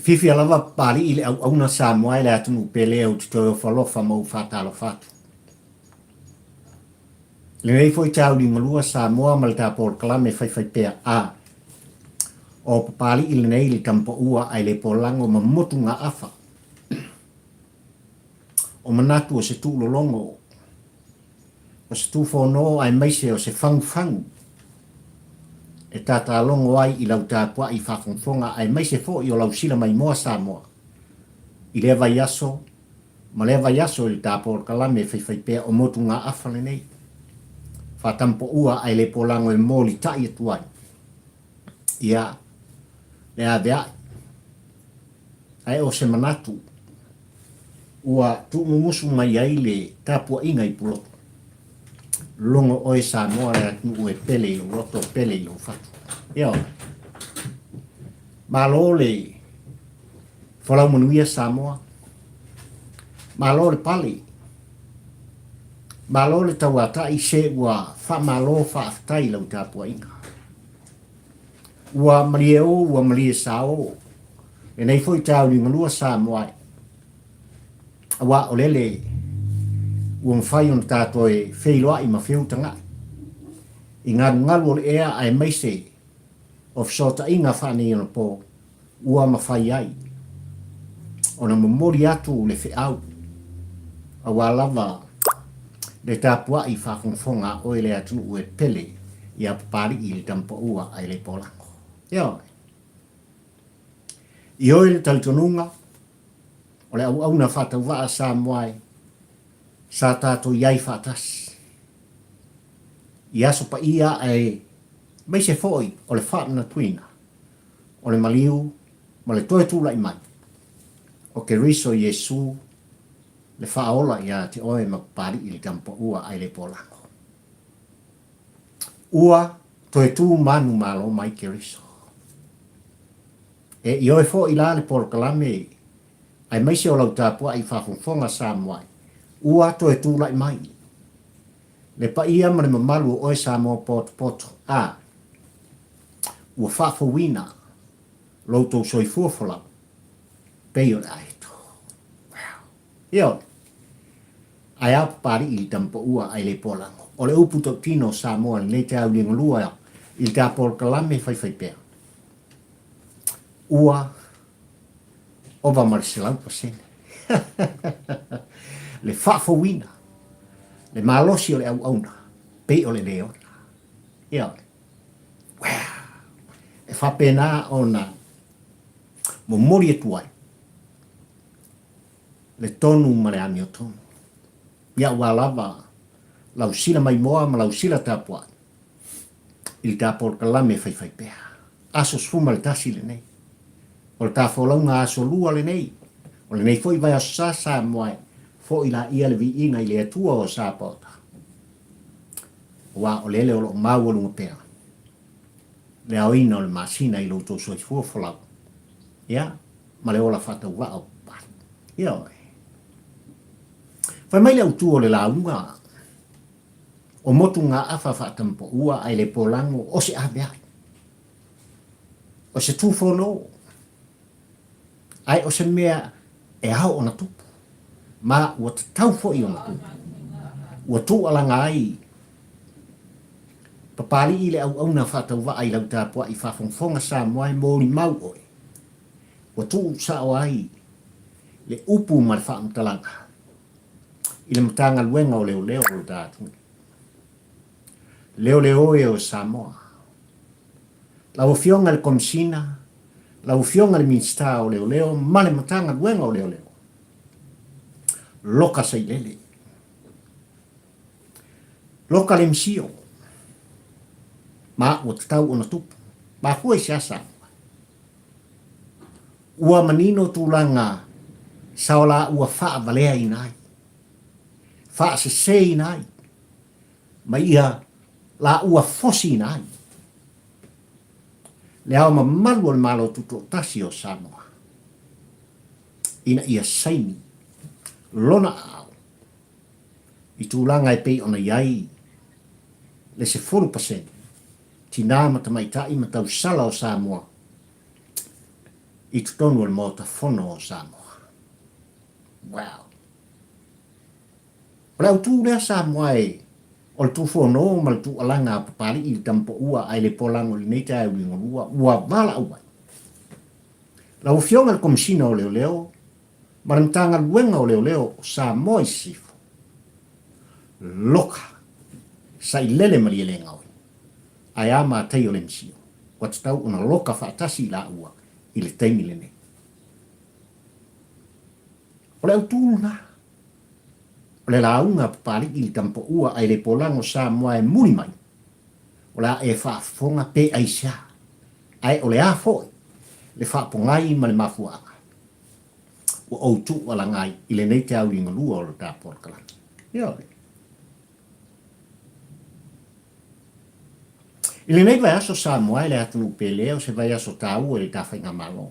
Fifi alava pali ile au na Samoa ile atunu pele o to falofa mo fatalo fatu. Le nei foi tau di malua Samoa malta por klame fai pea a. O pali ile nei le tampo ua ai le polango mamotu nga afa. O manatu o se tu lolongo. O se tu fono ai maise o se fang. E tata longo ai i lau tāpua i whafonfonga ai mai se fo i o lau sila mai moa Samoa. I lea vai aso, ma lea vai aso i tāpua kalame whai pēr o motu ngā awhale nei. Whatampo ua ai le polango e mōli tai atuai. Ia, lea vea. Ai o se manatu. Ua tu mumusu mai ai le tāpua inga i pulotu. Longo oe Samoa rea tu e pele i roto pele i o fatu. Ia. Malo le whalau manuia Samoa. Malo le pali. Malo le tauata i se ua wha malo wha aftai lau tāpua inga. Ua malie o, ua malie sao. E nei foi tau ni ngalua Samoa. Awa o lele ua mwhai on tātou e wheiloa i mawhiu tanga. I ngaru o le ea ai maise of sota inga whani ona po ua mawhai ai. Ona mamori atu le whiau. Awa lava le tāpua i whafonfonga o le atu ue pele i apapari i le tampa ua ai le polango. Ia. I oi le talitonunga o le au na whatau waa Samoa sa tātou iai whatas. I aso pa ia ai mai se foi o le whaana tuina. O le maliu, ma le toe tūla i mai. O ke riso Yesu le whaola ia te oe makpari i le tampa ua ai le polango. Ua toe tū manu malo mai ke riso. E i oe fo i la le polokalame ai mai se o lau tāpua i whafonfonga Samoa. Ua toe tūla i mai. Le pa ia ma le mamalu o e Samoa poto. A. Ua whafawina. Loutou soi fuafola. Pei o le aito. Ia. Ai apa pari i tampa ua ai le polango. O le uputo tino Samoa le te au linga lua i te apol kalame fai pēr. Ua. Ova marisilau pasene. Le whafawina. Le malosi o le au auna. Pei o le leona. Ia. E whapena o na mo mori e tuai. Le tonu ma le ami o tonu. Ia ua lava lau sila mai moa ma lau sila tāpua. Il tāpua kalame fai pēr. Aso sfuma le tasi le nei. O le tāwholaunga aso lua le nei. O le nei foi vai aso sa moai. Fo ila ia le vi inga i le atua o sa pota. Wa o lele o lo mau o lunga pēr. Le au ina o le masina i lo to soi fuafolau. Ia, ma le ola whata ua o pat. Ia oi. Whai mai le autu o le launga. O motu ngā awha whatampo ua ai le polango o se abeai. O se tūwhono. Ai o se mea e hao o na tupu. Ma ua tau fo i o na tupu. Ua tū alanga ai. Papari i le au na whatau wa ai lau tāpua i whawhongfonga Samoa i mōri mau oi. Ua tū sa o ai. Le upu ma le whaamtalanga. I le matanga luenga o Leoleo o tātu. Leoleo e o Samoa. Lau fionga le komisina. Lau fionga le minsta o Leoleo. Ma le matanga luenga o Leoleo. Loka Sailele. Loka Lemisio. Ma ua tatau o na tupu. Ma hua i siasa. Ua manino tūlanga saola ua Faavalea i nai. Faasese i nai. ma ia la ua fosi na ai. Le au ma malu al malo tuto tasi o Samoa. Ina ia saini, lona au, i tūlanga e pei ona iai, le se 4%, tina ma tamaitai ma tau sala o Samoa, i tutonu al mota fono o Samoa. Wow. Ora au tū lea Samoa e, o le tūwhono ma le tū alanga papari i tampo ua ai le polango li neita e uingo ua vala ua. La ufionga le komisina o Leoleo, ma le mtanga luenga o Leoleo o Samoa i sifo. Loka, Sailele ma le ngaoi. Ai ama tei o Lemisio. Watitau una loka whaatasi la ua i le teimi le ne. O le au tūna. O le launga papari i le tampo ua ai le polango Samoa e muri mai. O le e whaafonga pe aisha. Ai o le a foi. Le whaapongai ma le mafuanga. O au tu wala ngai i le nei te au inga lua o le tāpora kalana. Ia le. I le nei vai aso Samoa le atunu peleo se vai aso tau le tawhainga Malo.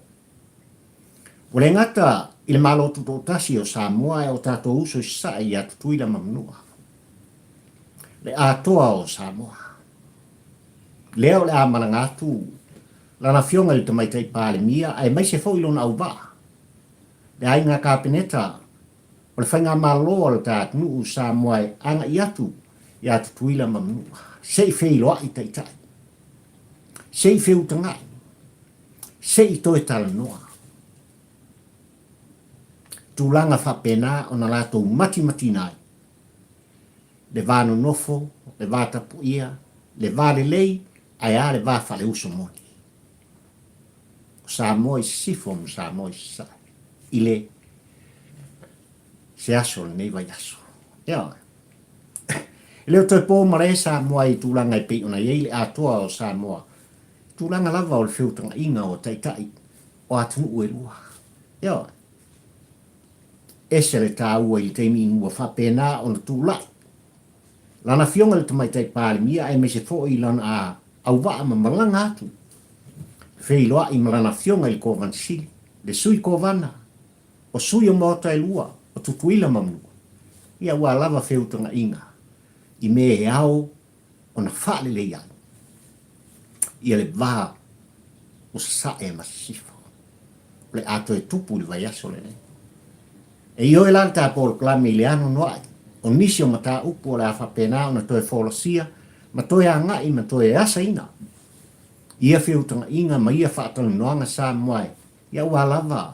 O le ngata i le Malo tuto tasi o Samoa e o tato uso i sai i atu tuila mamnua. Le atoa o Samoa. Leo le a manangatu lana fionga le tamaitai pāle mia ai mai se fo ilona au ba. Le ai ngā kāpeneta o le whainga Malo o le tātunu u Samoa e anga i atu tuila mamnua. Se i whei loa i taitai. Se i wheu tangai. Se i toe tala noa. Tūlanga whapena o na lātou mati nai. Le vāno nofo, le vātapu ia, le vāle lei, ai a le vāwhale uso moni. Samoa i sifo mo Samoa i sa. Ile se aso le nei vai aso. Ia. Leo toi pō mare Samoa i tūlanga i pei ona iei le atoa o Samoa. Tūlanga lava o le whiutanga inga o taitai o atunu ue lua. Ia. Ese le tā ua i teimi inua whapena o na tūlai. Lana fionga le tamaitai pāle mia ai me se fo i lana a au waa ma malanga atu. Whei loa i malana fionga i kōwan sili. Le sui kōwana. O sui o mota e lua. O tutuila mamnua. Ia ua lava whiutanga inga. I me e au o na whaale le iai. Ia le vā o sa e masifo. Le ato e tupu li vai aso le ne. E io e lanta por klami le ano noai. O nisi o mata upu o le afa pena o na toe folosia, ma toe a ngai, ma toe asa ina. Ia whiutanga inga ma ia whaatanu noanga sa moai. Ia ua lava,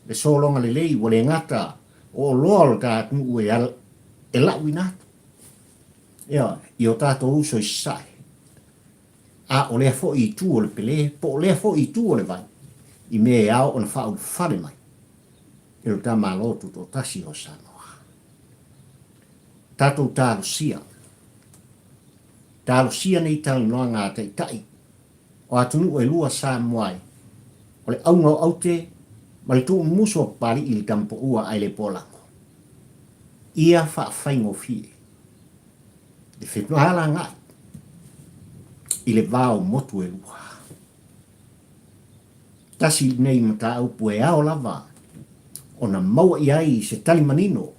le solonga le lei, wale ngata, o loa o ta atu e lau inatu. Ia, i o tato uso i sai. A o lea fo i tu o le pele, po o lea fo i tu o le vai. I me e au o na whaau whare mai. E lo ta Malo tuto tasi o Samoa. Tatou tālo sia. Tālo sia nei tālo noa ngā teitai. O atunu e lua Samoa. O le aunga o aute, ma le tuu muso pari i le tampo ua ai le polango. Ia whaaffaingo fie. Le whetnuala ngai. I le vāo motu e lua. Tasi nei mata au pue ao lava. O na maua i ai se tali manino.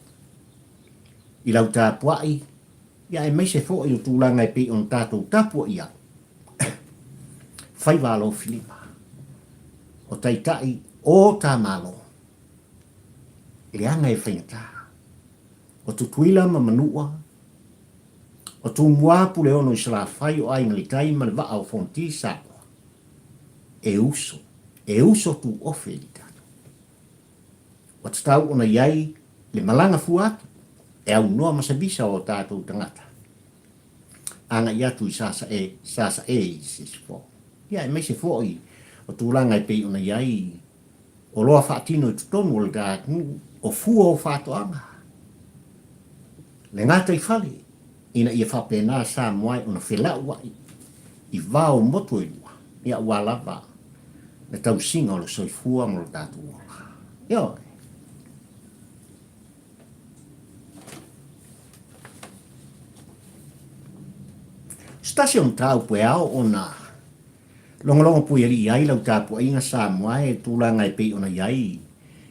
I lau tā puai, ia e meise fo i o tūlanga e pei on tātou tāpua i au. Whai wālo Filipa. O taitai o tā Malo. Le anga e whaingatā. O tutuila ma manua. O tū muapu le ono i sala whai o ai ngalitai ma le waa o fonti sāpua. E uso tu ofe li tātou. O tatau ona iai le malanga fuatu. E au noa masabisa o tātou tangata. Anga i atu i sasa e i sisifo. Ia e meise fo i o tūlanga i pei ona iai o loa whaatino i tutonu o le tātou o fua o whaatoanga. Le ngata i whale, ina ia whapena sa moai ona whelau wai i vāo motu e lua. Ia ua lava le tau singa o le soifua mo le tātou ola. Ia Station tau pue au ona. Longa pui ali iai lau tapu inga sa moai tula ngai pe ona iai.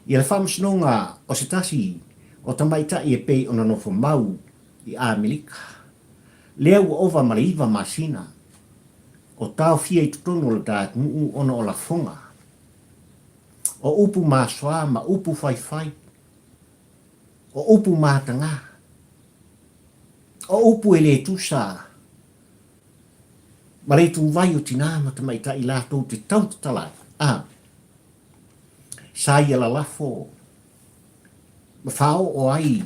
Ia le whamsinonga o se tasi o tamaita i e pe ona nofo mau i Amerika. Lea ua ova malaiva masina. O tau fia i tutono le tātu nuu ona o la fonga. O upu maswa ma upu fai. O upu matanga. O upu ele tusa. Ma rei tu vai o tina ma tamaita i lātou te tau te talai. Sa ia la lafo. Ma whao o ai.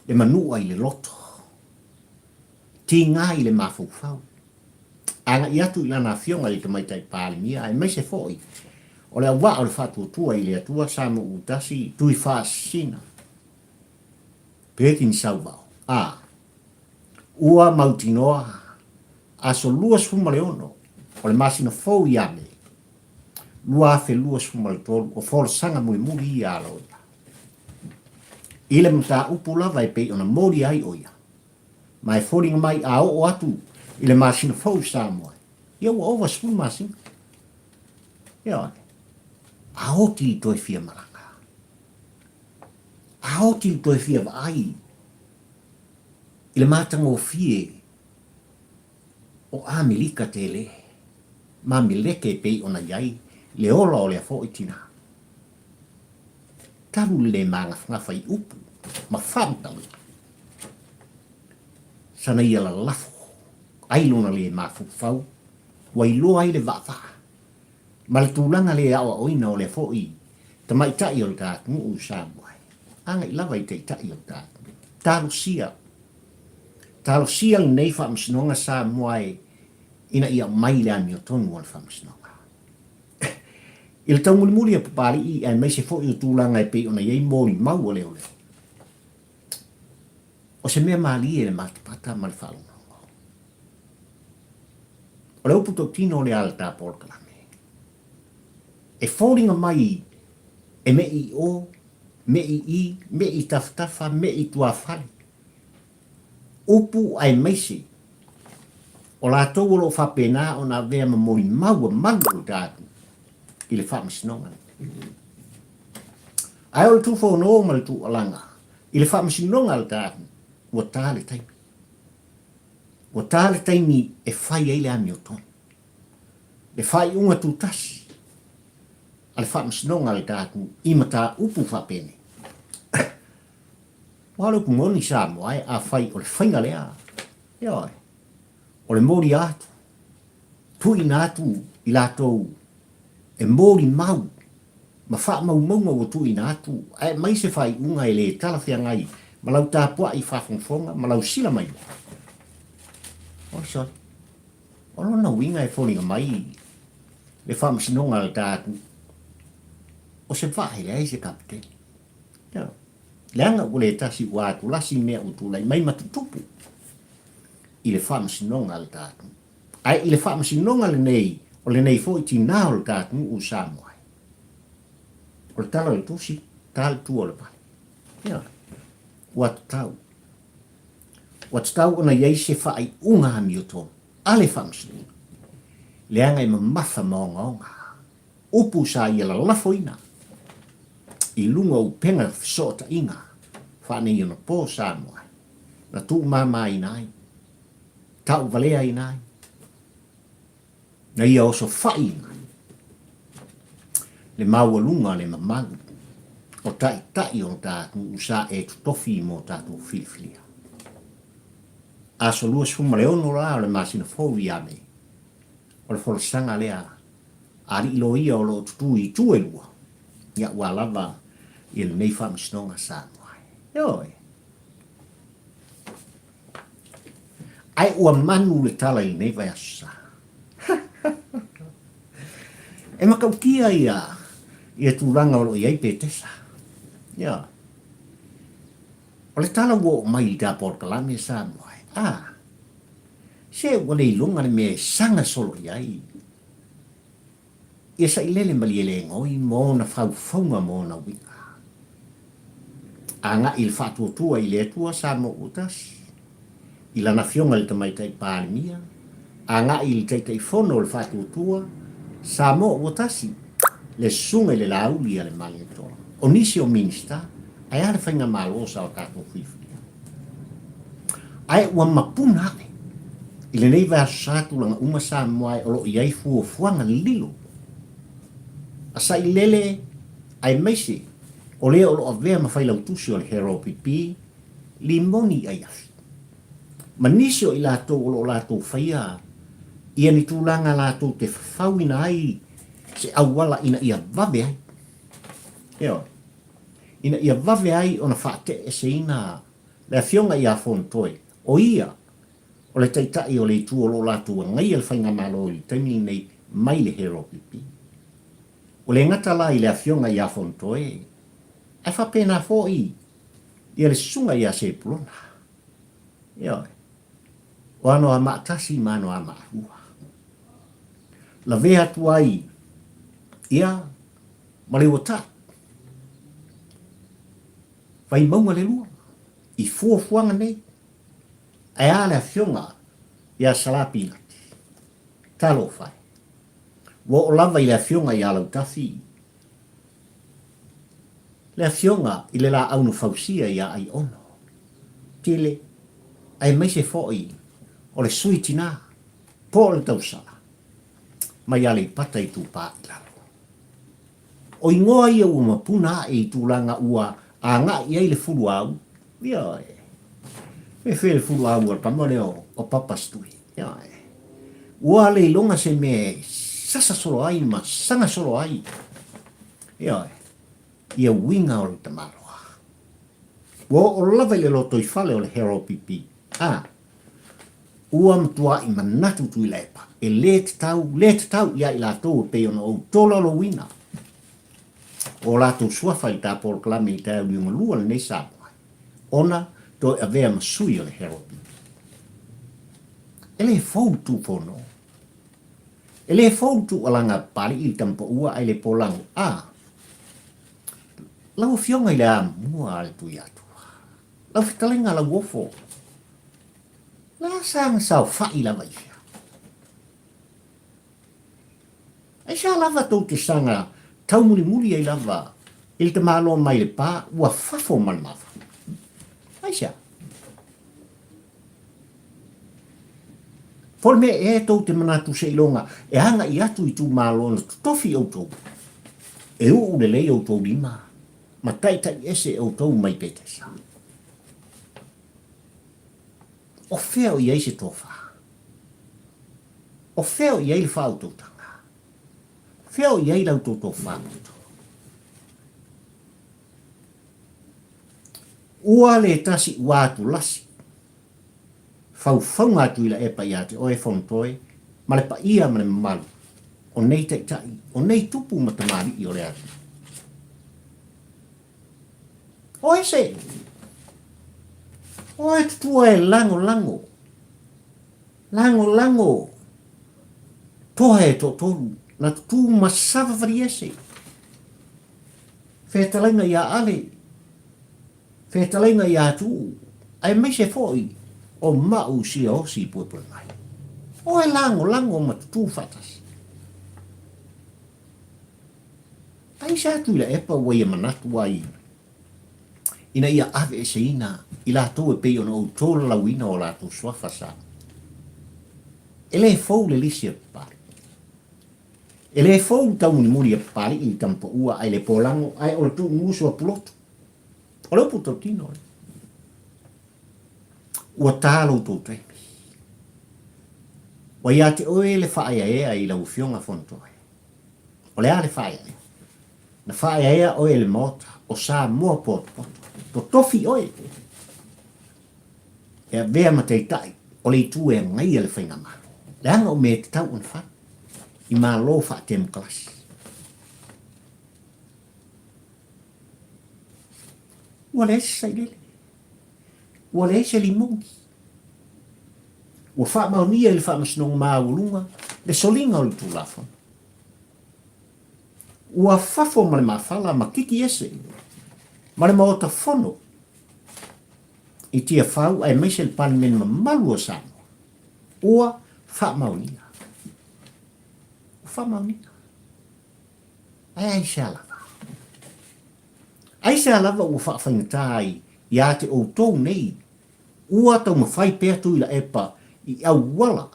Le manua i le loto. Ti ngā i le mafufau. Anga i atu i lana fionga i tamaita i pālimia. Ai mai se foi. O le awa o le whātua tua i le atua sa mo utasi tui whaasina. Pekin saubao. Ua mautinoa. Aso luas fumale ono. O le masina fau i ame. Lua fe luas fumale tolu. O fol sanga mui muri i alo. Ile mta upu lava i pei ona mori ai oia. Mai folinga mai a o atu. Ile masina fau sa moa. Ia ua ova sfun masina. Ia a oti toi fia maranga. A oti toi fia vai. Ile matanga o fie. O Amerika te le. Ma mileke pei ona iai. Le ola o le afo itina. Taru le manga whangawhai upu. Ma whamtau. Sana ia la lafo. Ailona le mafufau. Wailoa ai le wafa. Ma le tūlanga le awa oina o le foi. Tamai tai o le tātu ngu samuai. Anga i lawa i te tai o le tātu. Tālo sia. Tālo sia le nei whamsinonga samuai. Ina ia mai le ani o tonu o le whamsinonga. I le tau muli a papali i ai mai se foi o tūlanga e pe ona iei mori mau o leo leo. O se mea maali e le matapata ma le whalonga. O le uputo tino le alta porkalame. E fōringa mai e me i o, me i taftafa, me i tuafale. Upu ai maise. O la tau lo whapena o na vea ma mori maua mangu tātu. I le whamasinonga. Ai o le tu whono ma le tu alanga. I le whamasinonga le tātu. Ua tāle taimi. Ua tāle taimi e whai eile ami o tonu. Le whai unga tu tasi. A le whamasinonga le tātu. Ima tā upu whapene. Walo ku ngoni sa moai a whai o le whainga lea. Ioi. O le mori atu. Tui nātu i lātou. E mori mau. Ma wha mau maunga o tui nātu. Ai mai se whai unga e le talawhia ngai. Ma lau tāpua i whafonfonga. Ma lau sila mai. O soi. O lona winga e whoringa mai. Le whamasinonga le tātu. O se whahe lea i se kapiteni. Ioi. Leanga ule tasi watu lasi mea utulai mai matutupu. I le whamasinonga le tātu. Ai i le whamasinonga le nei, o le nei fo i tina o le tātu u Samoai. O le tala le tusi, tala tu o le pai. Ia, watu tau. Watu tau ona iei se whaai unga hami o tō. A le whamasinonga. Leanga i mamatha maonga onga. Upu sa i la lafoina. I lunga u penga sota inga. Whane i ona pō Samoai. Na tū mama i nai. Tau valea i nai. Na ia oso whai inga. Le maua lunga le mamalu. O tai o tātu usa e tutofi mo tātu filifilia. Aso lua suma le ono la o le masina fōwi ame. O le wholesanga lea. Ari ilo ia o lo tutu i tue lua. Ia ua lava i le nei whamisnonga Samoai. Ioi. Ai ua manu le tala i nei vai asa. E makaukia ia tūranga o iai pētesa. Ia. O le tala ua mai i tā porkalame Samoai. Se ua le ilunga le me sanga solo iai. Ia Sailele maliele ngoi mo na whauwhaunga mo na winga. Anga il whatuatua i le atua sa mo utas. i lana fionga le tamaitai pālimia, a ngā i le teitai fono le whātuatua, sa mo o tasi, le sunga le lauli a le mali tola. O nisi o minista, ai ale whainga Malo sa o tātou whiwhia. Ai ua mapuna ake, i le nei vea sātu langa umasa moai o lo iai fuanga lilo. A Sailele, ai meise, o lea o lo avea mawhailau tusi o le hero pipi, limoni ai afi. Manisi o i lātou o lo lātou whaia, ia ni tūlanga lātou te whawina ai, se awala ina ia vave ai. Eo, ina ia vave ai o na whaate e se ina, lea fionga ia whontoe, o ia, o le taitai o le tu o lo lātou ngai al whainga Malo i taimi nei mai le hero pipi. O le ngata la i lea fionga ia whontoe, ai whapena fo i, ia le sunga ia se pulona. Eo, o ano a maatasi ma ano a maahua. La vea tu ai, ia, ma le wata. Vai maunga le lua, i fuafuanga nei, ai a le fionga, ia salapi ngati. Talo fai. Wo o lava i le fionga ia lau tafi. Le fionga i le la aunu fausia ia ai ono. Tile, ai meise foi, o le suitina, po le tausala. Mai ale pata i tūpā i lalo. O ingoa ia ua mapuna e i tūlanga ua a ngā i ai le fulu au. Ia e. Me where fulu au al pamone o papastui. Ia e. Ua le ilonga se me sasa solo ai ma sanga solo ai. Ia e. Ia winga o le tamaroa. Ua o lava le loto i fale o le hero pipi. Ua mtua i manatu tui lepa. E let tau ia i lātou pe ona o tola lo wina. O lātou suafa i tā por klame i tā uliunga lua le nei sāpua. Ona to e avea masui o le hero pipi. Ele fau tu fono. Ele fau tu alanga pali i tampa ua ai le polangu. Lau fionga i le mua ale tu iatua. Lau fitalenga la wofo. La sang sao fai la vai. Ai sa lava tau te sanga tau muli ai lava il te malo mai le pa ua fafo malmafa. Ai sa. Por me e tau te manatu se ilonga e hanga i atu i tu malo na tofi au tau. E u le lei au tau lima. Ma tai ese au tau mai pete sa. O feo i eise tofa. O feo i eile whau tōtanga. Feo i eile au tōtō whāputo. Ua le tasi wātu lasi. Whau ngātu ila e pa iate o e whontoe, ma le pa ia ma le malu. O nei tai, o nei tupu matamari i o le atu. O e se. O e tutua e lango. Toha e totoru. Na tu masava variese. Whetalainga ia ale. Whetalainga ia tu. Ai mai se foi. O mau si o si puepule mai. O e lango ma tu fatas. Ai sa tu ila epa wai manatu ai. Ina ia ave e se ina. Ila tau e pei ona o tola lawina o la tu swafasa. Ele fau le lisi e pari. Ele fau tau ni muri e pari i tampo ua ai le polango ai o le tu ngusu a pulotu. O le puto tino. Ua tālo tō teimi. Wa ia te oe le whaia ea i lau fionga fontoe. O le a le whaia ea. Na whaia ea oe le mota o sa mua poto. To tofi oe. E vea matei tai o le tu e ngai le whainga Malo. Le anga o me te tau un wha. I Malo wha tem klasi. Ua le ese Sailele. Ua le ese limongi. Ua wha maunia le wha masinong maulunga. Le solinga o le tu lafon. Ua whafo ma le mawhala ma kiki ese. Ma le maota fono. I tia whau ai maise le pale men malu o Samoa. Ua whamaunia. Whamaunia. Ai se alava. Ai se alava ua whawhaingatā ia te o tōu nei. Ua tau mawhai pēr tui la epa i au wala.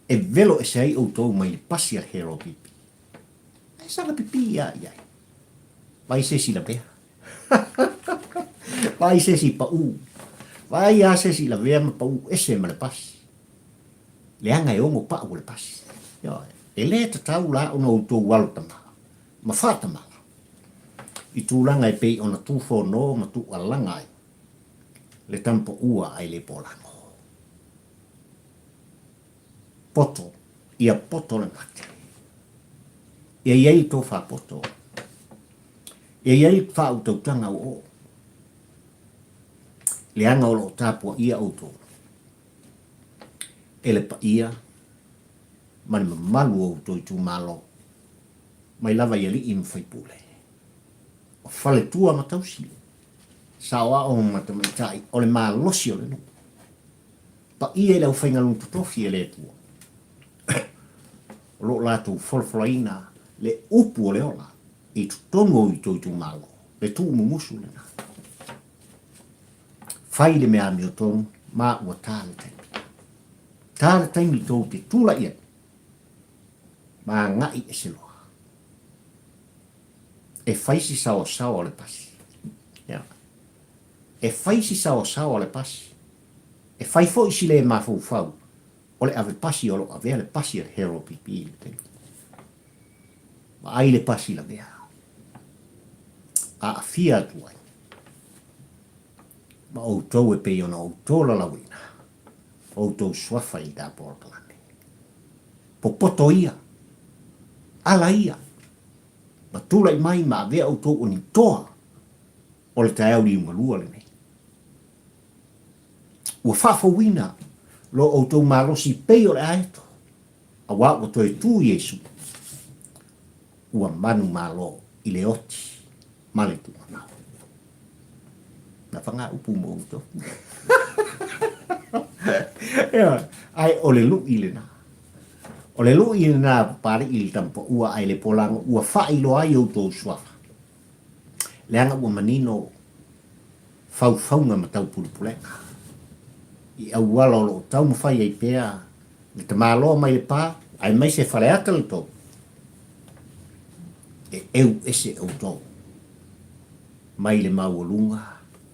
E velo e sei o tōu mai le pasi al hero pipi. Ai sanga pipi ia iai. Vai se si la bea. Vai se si pa u. Vai a se si la bea ma pa u ese ma le pasi. Le anga e ongo pa u le pasi. E le te tau la ona o tōu walo tamaha. Ma whātamaha. I tūlanga e pei ona tūwho no ma tū alanga ai. Le tampo ua ai le polango. Poto, ia poto le mate. Ia iei tō wha poto. Ia iei wha au tautanga o. Le anga o lo tāpua ia au tō. E le pa ia, mani malu au tō i tū malo. Mai lava ia li im whaipule. O whale tua matausi. Sawa o matamaitai, o le maa losi o le nu. Pa ia le au whaingalung tutofi e le tua. O lo lātou wholwhalaina le upu o le ola. I tutongo i tō malo. Le tū mumusu le nā. Whai le mea mi o tōnu, mā ua tāle taimi. Tāle taimi tō te tūla ia. Mā ngai e se loa. E whaisi sao le pasi. E whaisi sao le pasi. E whai fo isi le mafou fau. O le ave pasi o lo avea le pasi al hero pipi le temi. Ma ai le pasi la vea. A fia tuai. Ma o tau e pei ona o tō la lawina. O tau swafa i da portalane. Popoto ia. Ala ia. Ma tula i mai ma avea o tō o ni toa. O le tae au li ungalua le nei. Ua whawhawina lo o tō marosi pei o le aeto. A wā o tō e tū Iesu. Ua manu malo i le oti. Male tū anau. Na whanga upu mo uto. Ai o le lu i le nā. O le lu i le nā pari i le tampo ua ai le polango. Ua whailo ai o tō swafa. Le anga ua manino whauwhaunga ma tau pulupulenga. I au wala o lo tau mawhai ai pēa. Le te māloa mai le pā. Ai mai se whareata le tō. E eu ese au tō. Mai le maualunga.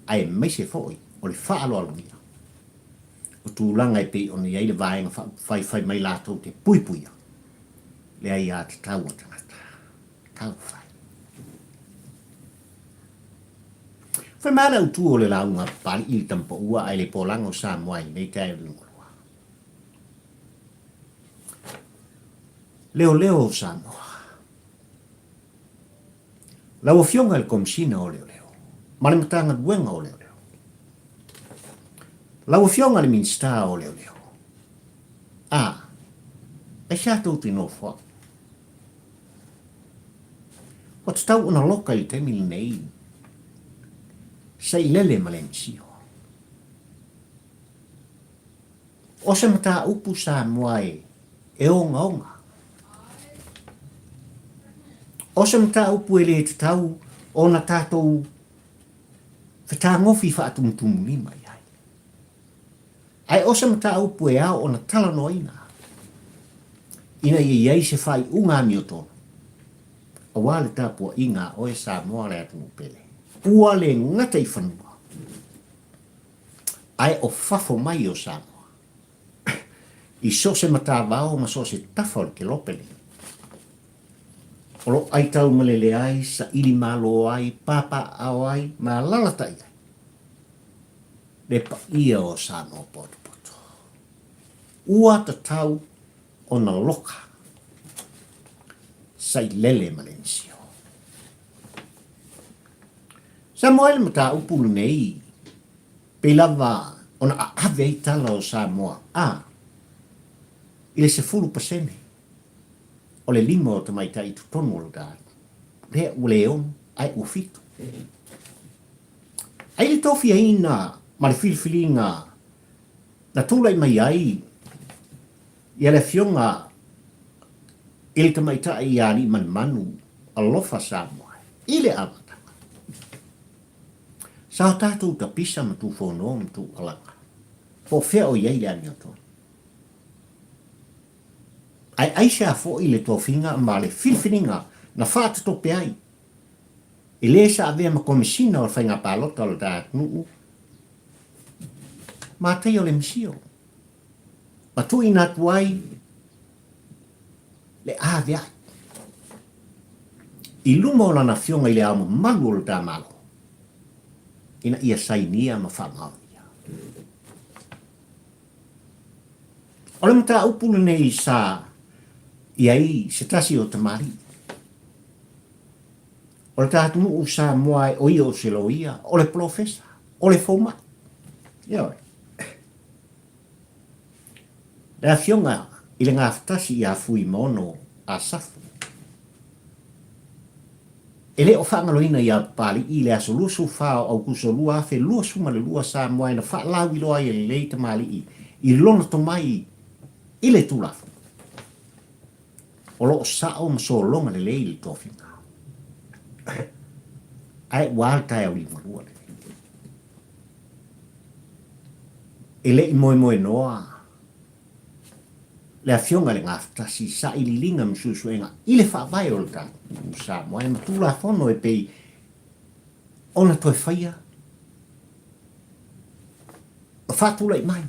Ai mai se foi. O le whaalo alungia. O tūlanga e pei o ni ai le vāenga whai mai lātou te puipuia. Le ai a te tau o tangata. Tau whai. Whai mana au tū o le launga pari i tampo ua ai le polango sa moai nei tae lungurua. Leoleo sa moa. Lau fionga le komsina o Leoleo. Mane matanga duenga o Leoleo. Lau fionga le minsta o Leoleo. E shatou te no fwa. O te tau una loka i te mili nei. Sailele ma Lemisio. O se mata upu sa moai e onga onga. O se mata upu e le te tau o na tātou whatangofi whaatumutumu ni mai ai. Ai o se mata upu e au o na tala noina. Ina iei se whai unga mi o tono. A wale tāpua inga o e sa moa le atu pele. Ua le ngata i whanua. Ai o whafo mai o Samoa. I so se mata wao ma so se tafo ke lopele. O lo ai tau malele ai, sa ili malo ai, papa au ai, ma lalata ai. Le pa ia o Samoa poto poto. Ua ta tau o na loka. Sailele ma Lemisio. Samoa le mata upulu nei. Pelava ona ave i tala o Samoa. Ile se 10%. O le limo o te maita i tutonu o le gātu. Rea u leon ai u fitu. Ai le tofi ai na, ma le filifilinga, na tūlai mai ai, ia le fionga, i le tamaita i ari man manu, alofa sa moa, i le amata. Sa tātou ta pisa ma tū whono ma tū alanga. Po whea o iei le ani o tō. Ai aisha fo i le tofinga ma le filifilinga, na whātato pe ai. I le sa avea ma komisina o whainga pālota o le tātu nuu. Ma tei o Lemisio. Ma tu ina tuai le avea. I luma o lana fionga i le ama malu o le tā Malo. Ina ia sainia ma whamaunia. O le mata upuna nei sa iai se tasi o tamari. O le tātu nuu sa moai o ia o se loia, o le profesa, o le foma. Ia oi. Rea fionga i le ngāwhatasi i a fui mono a safu. E le o whaangaloina i a pāli i le aso lusu whao au kuso lua afe lua suma le lua sa moai na wha lau i loa i le leita mali i lona to mai i le tulafu. O lo sa o maso longa le lei le tofinga. Ai waltai au i marua le. E le i moe noa. Le afionga le ngāwhatasi sa i li linga msusuenga i le Faavalea o le tātu. Sa moe ma tūla whono e pei ona toi whaia. O whātula i mai.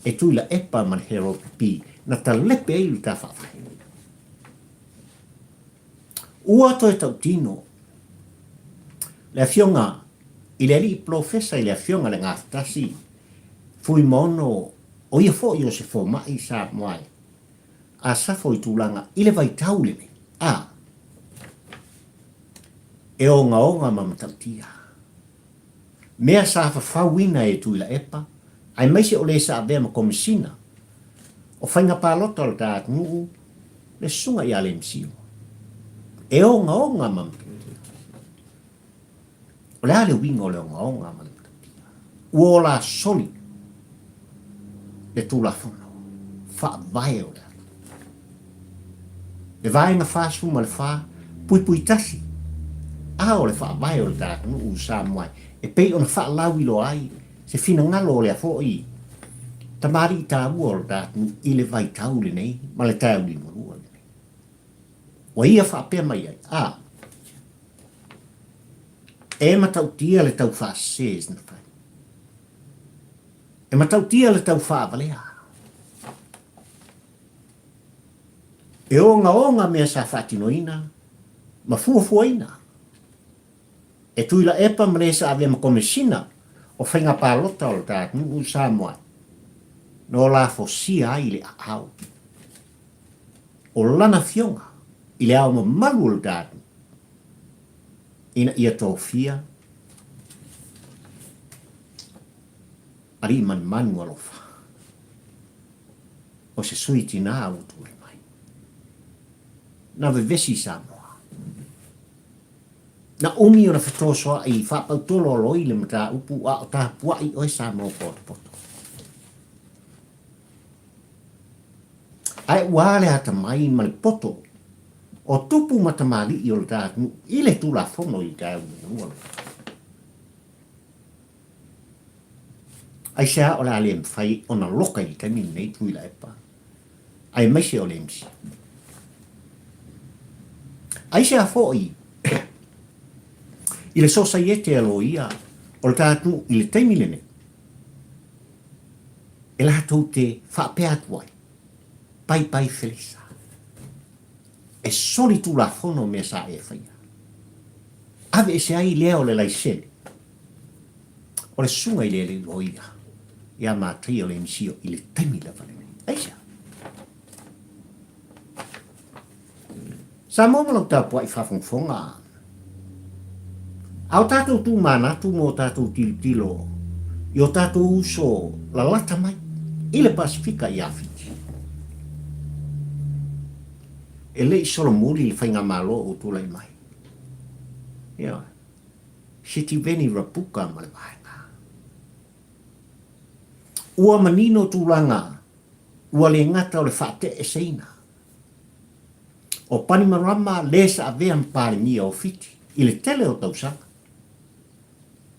E tuila epa man hero pi na ta lepe eilu ta Faavalea. Ua toi tau tino. Le afionga i le li profesa i le afionga le ngāwhatasi fui mono o ia fo i o se fo mai sa moai. A safo i tūlanga i le vai taule me. E o onga mamatautia. Mea sa whawina e tuila epa, ai maise o le sa avea ma komisina, o whainga pālota o le tātu nuu, le sunga i a Lemisio. E o onga mamatautia. O le ale winga o le onga mamatautia. Ua la soli, le tūla whono, Faavalea o le atu. Le vai na whāsuma le whā, pui tasi. O le Faavalea o le tātu nuu sa moai. E pei ona whaalau ilo ai, se fina ngalo o le a fo i. Tamari i tā ua o le tātu nuu i le vai taule nei, ma le tau li marua le nei. Wa ia whaapea mai ai. E matautia le tau Faasese na whai. E matautia le tau Faavalea. E onga mea sa whatinoina, ma fuafuaina. E tuila epa mresa avea ma komisina o whainga pālota o le tātu nuu sa moai. No la fosia ai le au. O lana fionga i le au ma malu o le tātu. Ina ia tōwhia. Ari man manu alofa. O se suiti nā utu le mai. Na vevesi sa moa. Na umi o na whetosoa i whapautolo o loi le mata upu a o tā puai o e sa mo poto. Ai wale hata mai ma le poto o tupu matamali i o le tātu i le tūla whono i tā ua. Ai sea o le ale mwhai o na loka i tani nei tuila epa. Ai maise o Lemisio. Ai sea fo i le sosaiete alo ia, o le tātu i le teimilene. E la tau te whaapea tuai, pai felisa. E soli tu la whono mea sa e whaia. Ave e se ai lea o le laisele. O le sunga i le loia, ia mātri o Lemisio i le teimila whanene. Aisha. Sa mōmalau tāpua i whawhongwhonga. Au tātou tū mānatu mō tātou tilo, i o tātou uso la lata mai, i le Pasifika i Awhiti. E le i solo muri i whainga Malo o tūlai mai. Ia. Siti veni rapuka ma le vaenga. Ua manino tūlanga, ua le ngata o le whaate e seina. O pani marama lesa a vea mpare mia o fiti, i le tele o tausanga.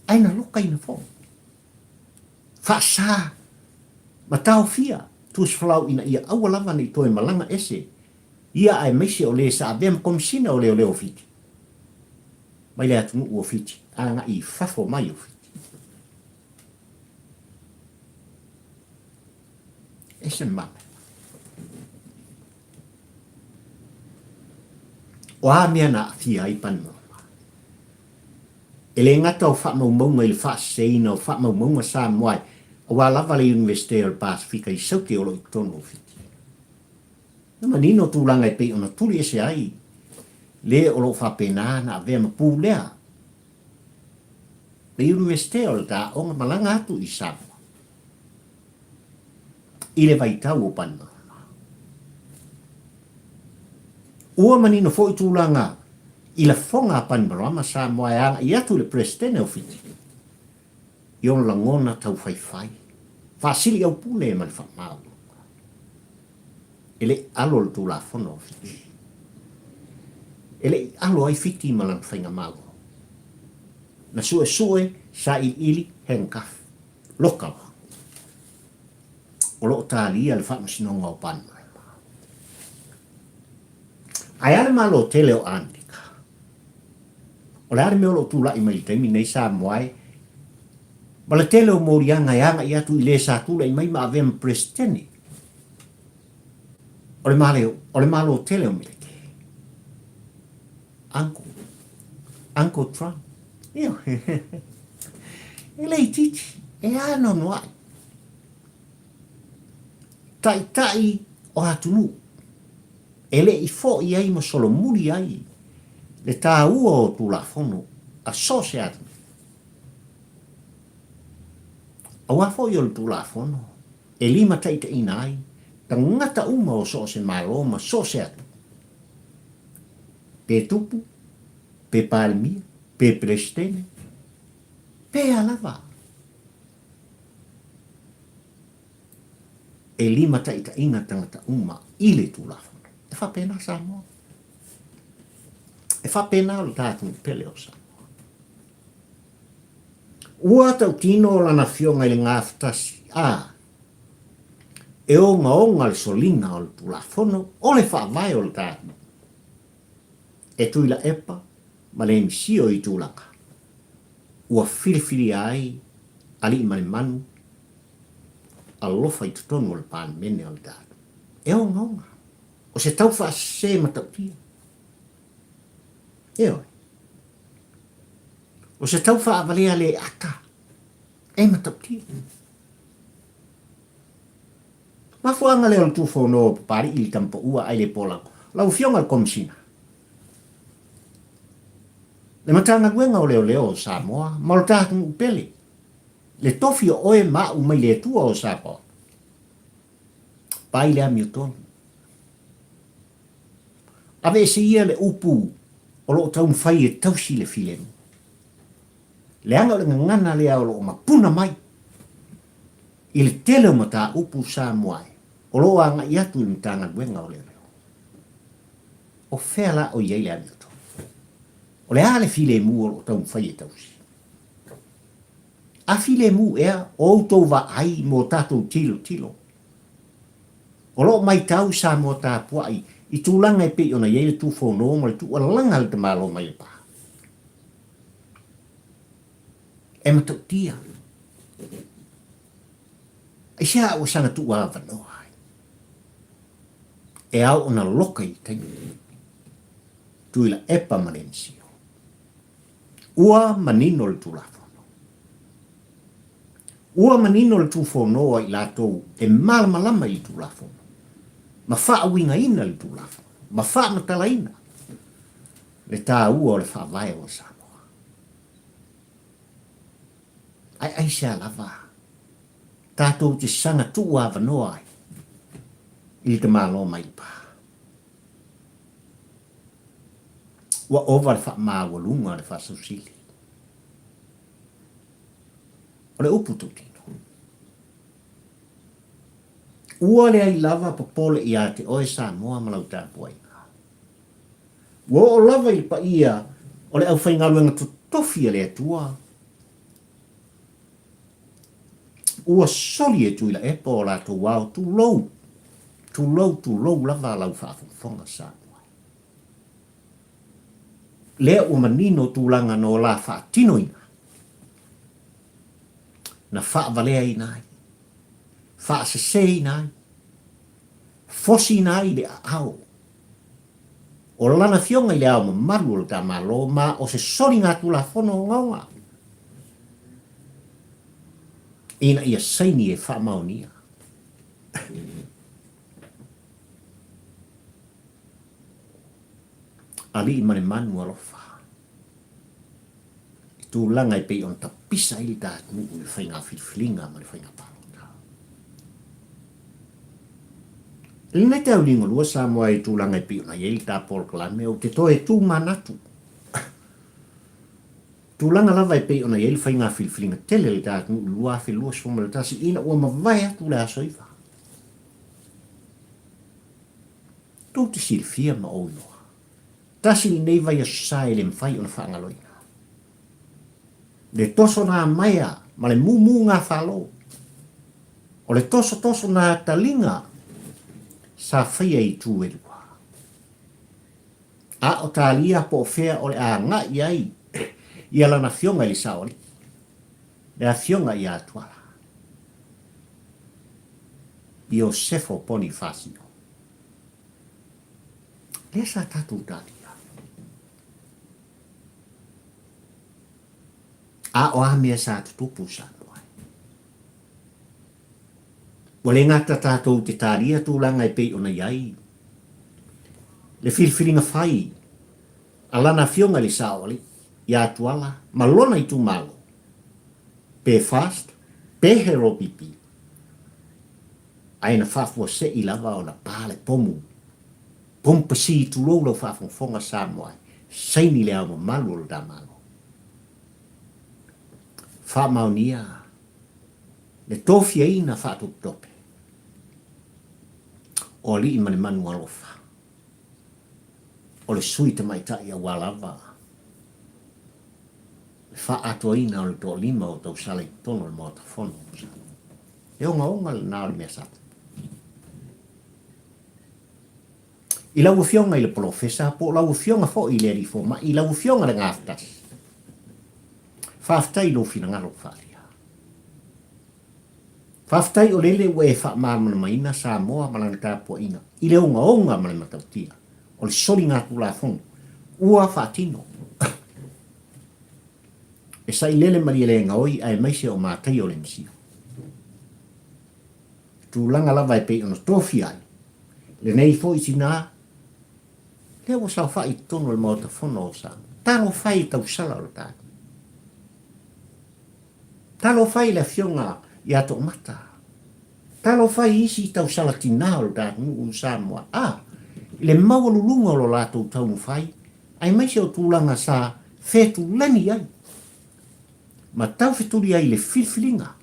Aina loka ina fo. Whaasa, ma tau fia, tuas whalau ina ia awa lava ni toe malanga ese, ia ai meise o lesa a vea mkomsina o Leoleo fiti. Mai le atunu ua fiti, anga i fafo mai o fiti. Ese mame. O a mea na fia ai pan mo. Ele ngata o wha maumau i le Faasese o wha maumau sa moai, o wa lava le University of Pasifika i sauti o lo i tono o fiti. Na manino tūlanga i pei ona tuli ese ai, le o lo whapena na vea mapu lea. Le University o ta o malanga atu i Samoa. I le vaitau o pan mo. Ua manino fo i tūlanga, i la fonga pan marama sa moa e anga i atu le presidente o fiti. I on langona tau whai. Whaasili au pule e man whamau. Ele alo le tūla fono o fiti. Ele alo ai fiti malang whainga mau. Na sue sa ili henkaf. Loka wa. O lo talia le whamasinonga o pan marama. Ai ale malo tele o antika. O le ale meo lo tula i mai taimi nei sa moai. Ma le tele o morianga i anga i atu i le sa tula i mai ma avem presteni. O le malo tele o mileke. Uncle Trump. Io. E lei titi. E ano noai. Tai o hatunu. Ele i fo i ai ma solo muri ai. Le tā ua o tūla fono, a sose atu. A wafo i o le tūla fono, e lima taita ina ai, ta ngata uma o sose Malo ma sose atu. Pe tupu, pe palmia, pe prestene, pe alava. E lima taita ina tangata uma i le tūla fono. E fa pena sa moa. E fa pena o tātou pele o sa. Ua tau tino o lana fionga i le ngāwhtasi. E o onga le solina o le tulafono, o le whaavai o le tātou. E tui la epa, ma le Lemisio i tūlaka. Ua whiriwhiri ai, ali i mani manu, a lofa i tutonu o le pāne mene o le tātou. E onga. O se tau Faasese matautia. Eo. O se tau Faavalea le ata. E matautia. Mafuanga leo tu fono pari il tampo ua ai le polako. Lau fionga le komsina. Le matanga guenga o Leoleo o Samoa, ma lo tātung upele. Le tofi o oe ma umai le tua o Samoa. Pai le amiotonu. Ave se ia le upu o lo tau mwhai e tausi le filemu. Le anga o le ngana le au lo mapuna mai. I le tele o mata upu sa moai. O lo anga i atu i mtanga guenga o leo. O whela o iei le amioto. O le ale filemu o lo tau mwhai e tausi. A filemu ea o tau wa ai mo tatou tilo. O lo mai tau sa mo ta puai. I tūlanga e pe ona iei le tū whono ma le tū alanga le te Malo mai pa. E matautia. E sea o sanga tū awa noa. E au ona loka i taimi. Tui la epa ma Lemisio. Ua manino le tū la whono. Ua manino le tū whono i la tō e malamalama i tū la whono. Ma faa winga ina le tulafa. Ma faa matala ina. Le tā ua o le Faavalea o Samoa. Ai sea lava. Tātou te sanga tua wanoa ai. I te Malo mai pa. Ua ova le wha māwalunga le wha sausili. o le upu tutino. Ua le ai lava popole ia te oe Samoa malau tāpua inga. Ua o lava i pa ia o le au whaingaluenga tutofia le atua. Ua soli e tuila e po la tu wau tu lou lava lau whaafonga Samoa. Lea ua manino tūlanga no la whaatino ina. Na Faavalea inai. Faasese inai. Fosi inai le au. O lana fionga i le au maru o le ta Malo ma o se sori ngā tula fono ngaunga. Ina ia saini e whaamaunia. Ali i mane manu alofa. Tu langa i pei on ta pisa ili ta nuu i whainga whiwhilinga ma le whainga palota. Lina te au lingo lua Samoa i tu langa i pei on a ili ta pol kalame o te toe tu manatu. Tu langa lava i pei on a ili whainga whiwhilinga tele li ta nuu lua whi lua swoma le tasi ina ua mawai atu le asoiva. Tu te silfia ma oinoa. Tasi ni nei vai a Sailele mwhai ona whaangaloina. Le toso nā maia, ma le mumu ngā whalo. O le toso nā talinga, sa whaia i tū e lua. A o tā lia po whea o le a ngā iai, i ala na fionga i li saori. Le a fionga i a tuala. I o sefo poni fasio. Le sa tatu tali. A o amia sa te tupu sa noai. Wale ngata tātou te tāria tūlanga i pei ona iai. Le whilwhiringa whai. Alana fionga li saoli. Ia tuala. Malona i tu Malo. Pe fast. Pe hero pipi. Aina whafua se i lava o na pāle pomu. Pompasi i tu lolo whafonga sa moai. Saini le ama malu o da Malo. Whaamaunia, le tofia ina whaatup tope. O li i mani manu alofa. O le sui te mai tai a walava. Le whaatua ina o le tō lima o tau sale tono le mota fono. E onga le nao le mea sata. I lau fionga i le profesa, po lau fionga fo i le rifo, ma i lau fionga le ngaftas. Whaftai lo fina ngalo wharia. Whaftai o lele ue whaamamana maina Samoa malana tāpua ina. I le onga malana matautia. O le soli ngā tula fonga. Ua whaatino. E Sailele Maria ngaoi ai maise o mātai o Lemisio. Tūlanga lava e pei ono tofi ai. Le nei fo i tina. Le o sa whai tono le mauta fono o sa. Tano whai tau sala o tātu. Talo fai la fionga i ato mata. Talo fai isi tau salatina o da nuu Samoa. Le mawalulunga o lo lato tau fai. Ai maise o tūlanga sa fetu lani ai. Ma tau feturi ai le filfilinga.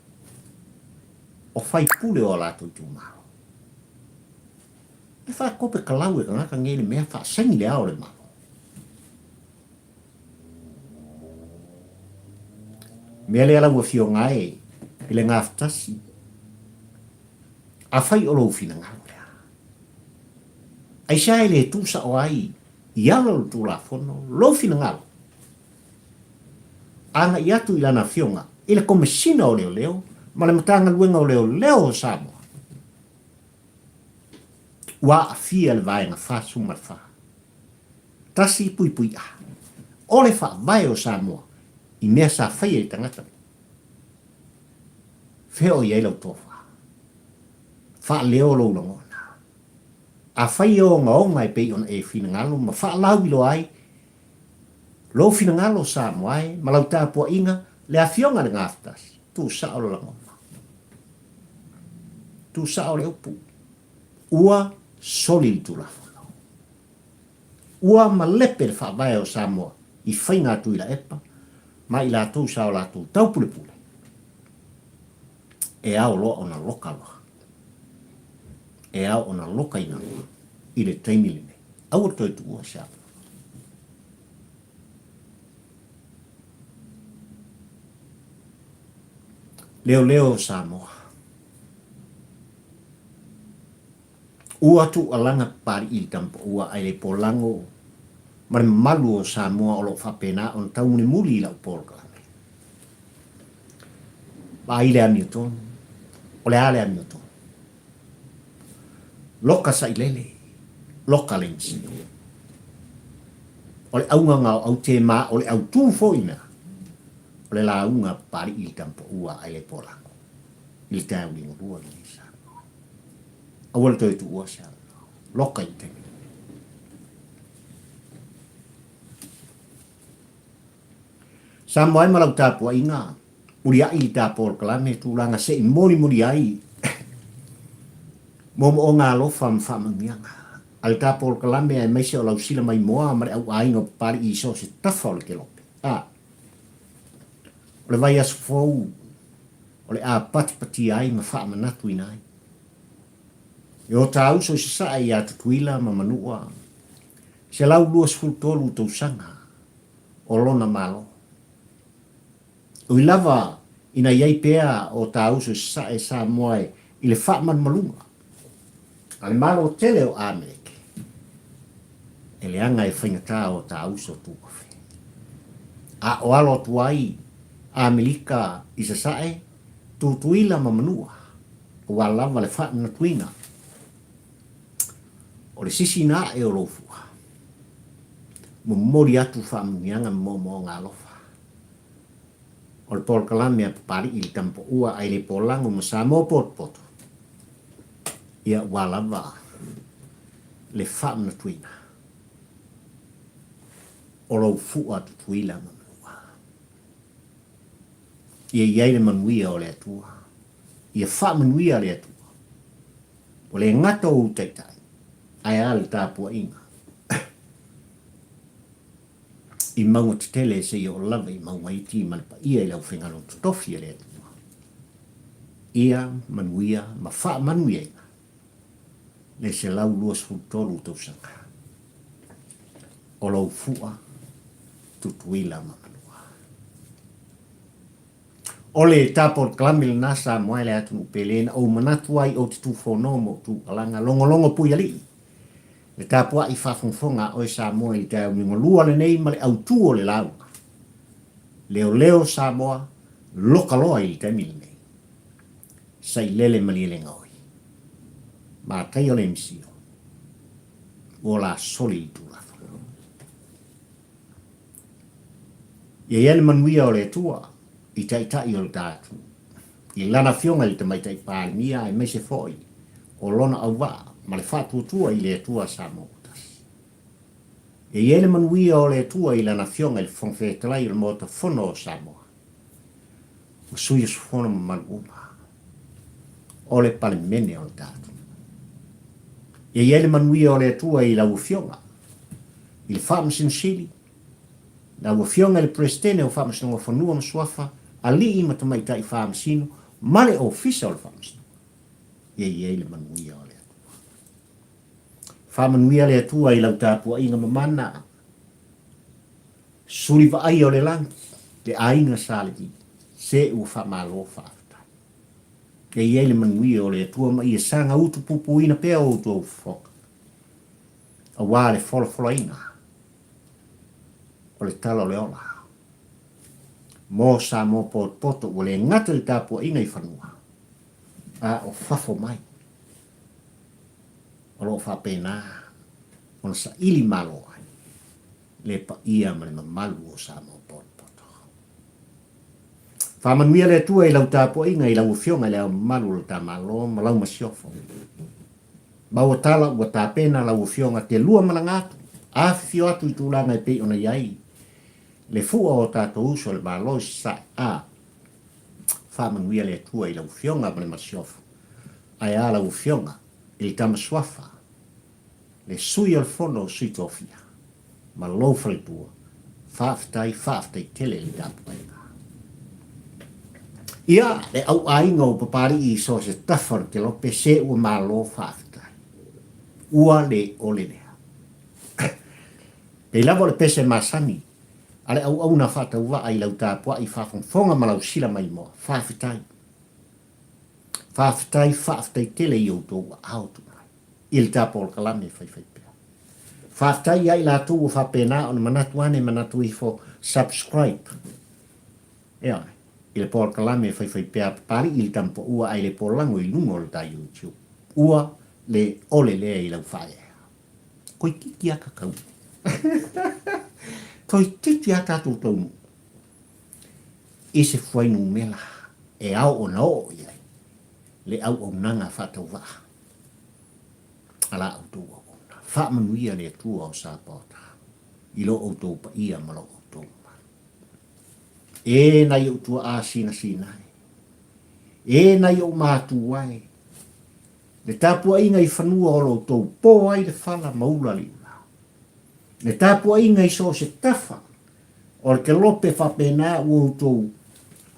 O fai pule o lato tu Malo. Le fa kope kalau e ngaka ngele mea fa sengi le ao le Malo. Mea le ala ua fionga e le ngaftasi. A fai o lo fina ngalo lea. Ai sae le tusa o ai, i ala lo tu la fono, lo fina ngalo. Anga i atu i lana fionga, i le komesina o Leoleo, ma le matanga luenga o Leoleo o Samoa. Wa a fia le vaenga fa suma fa. Tasi pui a. O le fa vai o Samoa. I mea sa whaia i tangata. Whio i eilau tofa. Wha leo lo langona. A whaia o ngaonga i pei on e whina ngalo, ma wha lau ilo ai. Lo whina ngalo sa moai, ma lau tāpua inga, le a fionga le ngaftas. Tu sa o lo langona. Tu sa o le upu. Ua soli tu la whanau. Ua ma lepe le wha vai o Samoa, i whainga tu ila epa, ma i la tau sa o la tau pule pule. e au loa ona loka loa. E au ona loka ina loa. I le taimile ne. Au toi tu ua siapa. Leoleo Samoa. Ua tu alanga pari i tampo ua ai le polango. Mare malu o Samoa o lo whapena on tauni muli ila upolka. Ba ile amiuton. O le ale amiuton. Loka Sailele. Loka Lemisio. O le aunga ngau au te ma o le au tu foina. O le launga pari i tampo ua ai le polango. I le tauni ngurua ni Samoa. Awal toi tu ua siapa. Loka i temi. Samoa malau tapua inga. Uri ai tapor kalame tulanga se mori ai. Momo o ngā lofa mwhamangianga. Al tapor kalame ai meise o lau sila mai moa mare au ainga pari i so se tafa o le kelope. O le vai asu fau. O le a pati ai ma whamanatu inai. E o tau so se sa ai atu tuila ma manua. Se lau luas fultolu tau sanga. O lona Malo. Ui lava ina iai pea o tau so sa e sa moe i le whaman malunga. Ai Malo tele o Amerike. E le anga e whaingata o tau so tukofe. A o alo tuai Amerika i sa sae tutuila ma manua. O lava le whaman na tuina. O le sisi na e o lofua. Mo mori atu whamungianga mo ngā lofa. O le pol kalame a pari i tampo ua ai le polango ma Samoa poto. Ia walava le whaam na tuina. O lau fua tu tuila ma manua. Ia iai le manuia o le atua. Ia wha manuia le atua. O le ngata o utaitai. Ai ale tāpua inga. I maunga te tele se i o lava i maunga iti manapa ia i lau whengano tutofi le atua. Ia manuia ma wha manuia inga. Le se lau luas fultolu tausanga. O lau fua tutuila ma manua. O le tāpor klamil nasa moe le atu upelena o manatu ai o te tufono mo tu alanga longo pui ali. Le tāpua i whawhongwhonga o e Samoa i tau mingo lua le nei ma le au tu o le launga. Leoleo Samoa loka loa i te mili nei. Sailele maliele ngoi. Ma kai o Lemisio. O la soli i tu lafa. Ia iele manuia o le tua i tai o le tātu. I lana fionga i te maitai pālimia e meise foi. O lona au waa. Ma le whātua tua i le tua Samoa. E iele manuia o le tua i lana fionga i le whongwhetalai o le mota whono o Samoa. O sui su whono manuma. O le pale mene o le tātu. E iele manuia o le tua i lau fionga. I le whamasin sili. Lau fionga i le prestene o whamasinonga whanua masuafa. A li i matamaitai whamasino. Male o fisa o le whamasino. E iele manuia o le. Whamanuia le atua i lau tāpua inga mamana. Suri wa ai o le langi. Le ainga sāleti. Se ua whamalo whaafta. E iele manuia o le atua ma ia sanga utu pupu ina pea o utu au whoka. A wā le whola inga. O le tala o le ola. Mō sa mō poto o le ngata le tāpua inga i whanua. A o whafo mai. O lo whapena, ona sa ili malo ai, le pa ia ma le mamalu o sa mo poto. Whamanuia le tua i lau tāpua inga i lau fionga i lau malu le tā malo, ma lau masiofo. Baua tala ua tāpena lau fionga te lua malangatu, awhio atu i tūlanga i pei ona iai. Le fua o tātou uso le malo i sa a. Whamanuia le tua i lau fionga ma le masiofo. Ai a lau fionga. I tamaswafa le sui al fono sui tofia ma lo fretua faftai tele li tapuaina Ia, le au ainga o papari I so se tafar ke lope se ua malo whaafitai. Ua le ole lea. Pei lava le pese masani. Ale au na whatau wa ai lau tāpua I whaafonga malau sila mai moa. Whaafitai. Whaafitai tele I o tō au tu mai. Il tāpua o kalame whai pia. Whaafitai ai la tū o whapena o na manatu ane manatu I fo subscribe. Ea. I le por kalame whai pia pari il tampo ua ai le por lango I lungo le tā YouTube. Ua le ole lea I lau whae. Koi tiki a kakau. Koi titi a tātou tonu. I se whainu mela. E au o nao iai. Le au o nanga whatau waa. Ala au tō au ona. Whaamanuia le tua o sāpota. I lo o tō pa ia malo o tō ma. E nai o tua a sina. E nai o mātu wai. Le tāpua inga I whanua o lo tō pō ai le whala maula liu. Ne tāpua inga I so se tafa, o ke lope whapena ua tōu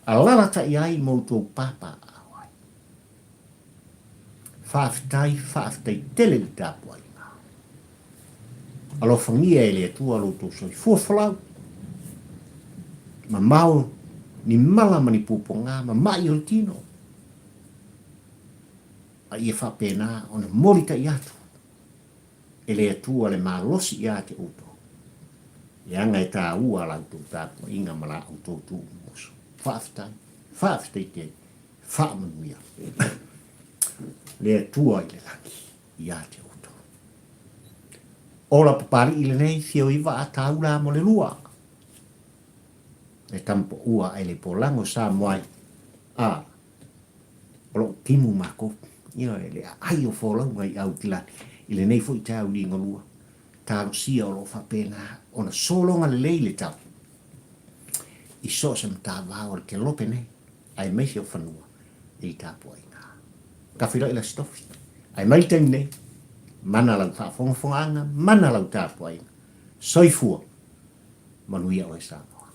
a larata I ai mō tōu pāpā awai. Whaafitai tele I tāpua inga. Alo whangia e le atua lo tōu soi fuafalau. Ma mau ni mala mani pūponga, ma mai o tino. A ia whapena o na morita I atu. E le atua le malosi ia te uto. E anga e tā ua lau tō tāpua inga mala au tō tū moso. Whaafitai te whaamanuia. Le atua I le laki ia te uto. Ola papari I le nei fio I wa a tāura mo le lua. E tampo ua ai le polango sa moai. Olo timu mako. Ia e le ai o wholangu ai au tilani. I le nei fo I tāu li ngolua. Tālo sia o lo whapena. Ona solonga le leile tau. I so se mta wāo ke lope nei. Ai meisi o whanua. I tāpua inga. Ka whira ila stofi. Ai mai teng nei. Mana lau whaafongafonga. Mana lau tāpua inga. Soifua. Manuia o e Samoa.